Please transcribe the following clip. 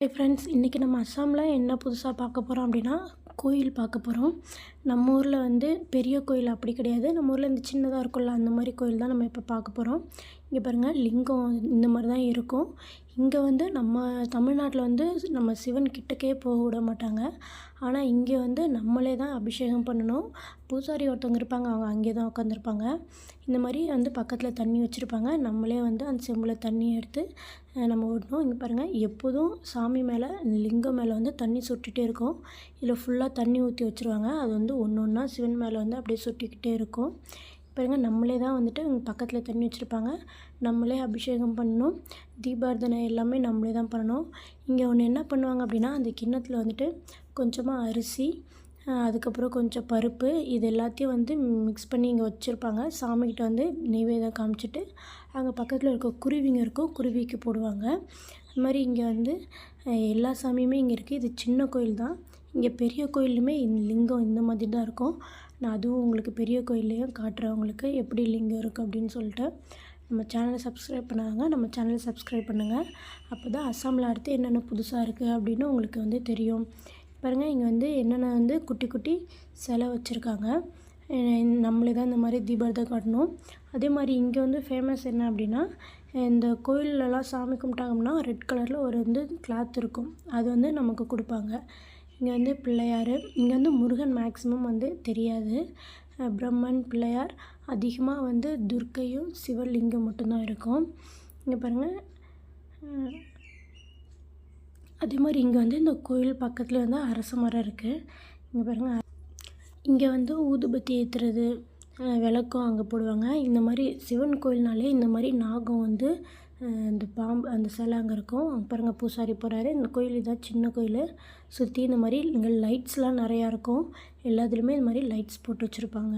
Friends, இன்றைக்கி நம்ம அஸ்ஸாமில் என்ன புதுசாக பார்க்க போகிறோம் அப்படின்னா கோயில் பார்க்க போகிறோம். நம்ம ஊரில் வந்து பெரிய கோயில் அப்படி கிடையாது. நம்ம ஊரில் இந்த சின்னதாக இருக்கும்ல அந்த மாதிரி கோயில் தான் நம்ம இப்போ பார்க்க போகிறோம். இங்கே பாருங்கள், லிங்கம் இந்த மாதிரி தான் இருக்கும். இங்கே வந்து நம்ம தமிழ்நாட்டில் வந்து நம்ம சிவன் கிட்டக்கே போக விட மாட்டாங்க. ஆனால் இங்கே வந்து நம்மளே தான் அபிஷேகம் பண்ணணும். பூசாரி ஒருத்தவங்க இருப்பாங்க, அவங்க அங்கே தான் உட்காந்துருப்பாங்க. இந்த மாதிரி வந்து பக்கத்தில் தண்ணி வச்சுருப்பாங்க. நம்மளே வந்து அந்த செம்பில் தண்ணி எடுத்து நம்ம ஊற்றணும். இங்கே பாருங்கள், எப்போதும் சாமி மேலே லிங்கம் மேலே வந்து தண்ணி சொட்டிகிட்டே இருக்கும். இதில் ஃபுல்லாக தண்ணி ஊற்றி வச்சுருவாங்க. அது வந்து ஒன்று ஒன்றா சிவன் மேலே வந்து அப்படியே சொட்டிக்கிட்டே இருக்கும். பாருங்கள், நம்மளே தான் வந்துட்டு இங்கே பக்கத்தில் தண்ணி வச்சுருப்பாங்க. நம்மளே அபிஷேகம் பண்ணணும். தீபார்த்தனை எல்லாமே நம்மளே தான் பண்ணணும். இங்கே ஒன்று என்ன பண்ணுவாங்க அப்படின்னா, அந்த கிண்ணத்தில் வந்துட்டு கொஞ்சமாக அரிசி, அதுக்கப்புறம் கொஞ்சம் பருப்பு, இது எல்லாத்தையும் வந்து மிக்ஸ் பண்ணி இங்கே வச்சுருப்பாங்க. சாமிக்கிட்ட வந்து நெய்வேத்தியம் காமிச்சிட்டு அங்கே பக்கத்தில் இருக்க குருவிங்க இருக்கும், குருவிக்கு போடுவாங்க. அது மாதிரி இங்கே வந்து எல்லா சாமியுமே இங்கே இருக்குது. இது சின்ன கோயில் தான். இங்கே பெரிய கோயிலுமே லிங்கம் இந்த மாதிரி தான் இருக்கும். நான் அதுவும் உங்களுக்கு பெரிய கோயில்லையும் காட்டுறேன், உங்களுக்கு எப்படி லிங்கம் இருக்குது அப்படின்னு சொல்லிட்டு. நம்ம சேனலை சப்ஸ்கிரைப் பண்ணாங்க, நம்ம சேனலை சப்ஸ்கிரைப் பண்ணுங்கள். அப்போ தான் அஸ்ஸாமில் அடுத்து என்னென்ன புதுசாக இருக்குது அப்படின்னு உங்களுக்கு வந்து தெரியும். பாருங்கள், இங்கே வந்து என்னென்ன வந்து குட்டி குட்டி சிலை வச்சுருக்காங்க. நம்மளே தான் இந்த மாதிரி தீபாவளி காட்டணும். அதே மாதிரி இங்கே வந்து ஃபேமஸ் என்ன அப்படின்னா, இந்த கோயிலெலாம் சாமி கும்பிட்டாங்கன்னா ரெட் கலரில் ஒரு வந்து கிளாத் இருக்கும், அது வந்து நமக்கு கொடுப்பாங்க. இங்கே வந்து பிள்ளையார், இங்கே வந்து முருகன் மேக்ஸிமம் வந்து தெரியாது. பிரம்மன், பிள்ளையார், அதிகமாக வந்து துர்க்கையும் சிவலிங்கம் மட்டும்தான் இருக்கும். இங்கே பாருங்கள், அதே மாதிரி இங்கே வந்து இந்த கோயில் பக்கத்தில் வந்து அரச மரம் இருக்குது. இங்கே பாருங்கள், இங்கே வந்து ஊதுபத்தி ஏற்றுறது, விளக்கும் அங்கே போடுவாங்க. இந்த மாதிரி சிவன் கோயில்னாலே இந்த மாதிரி நாகம் வந்து இந்த பாம்பு அந்த சிலை அங்கே இருக்கும். அங்கே பாருங்கள், பூசாரி போகிறாரு. இந்த கோயில் இதான் சின்ன கோயில். சுற்றி இந்த மாதிரி இங்கே லைட்ஸ்லாம் நிறையா இருக்கும். எல்லாத்துலேயுமே இந்த மாதிரி லைட்ஸ் போட்டு வச்சுருப்பாங்க.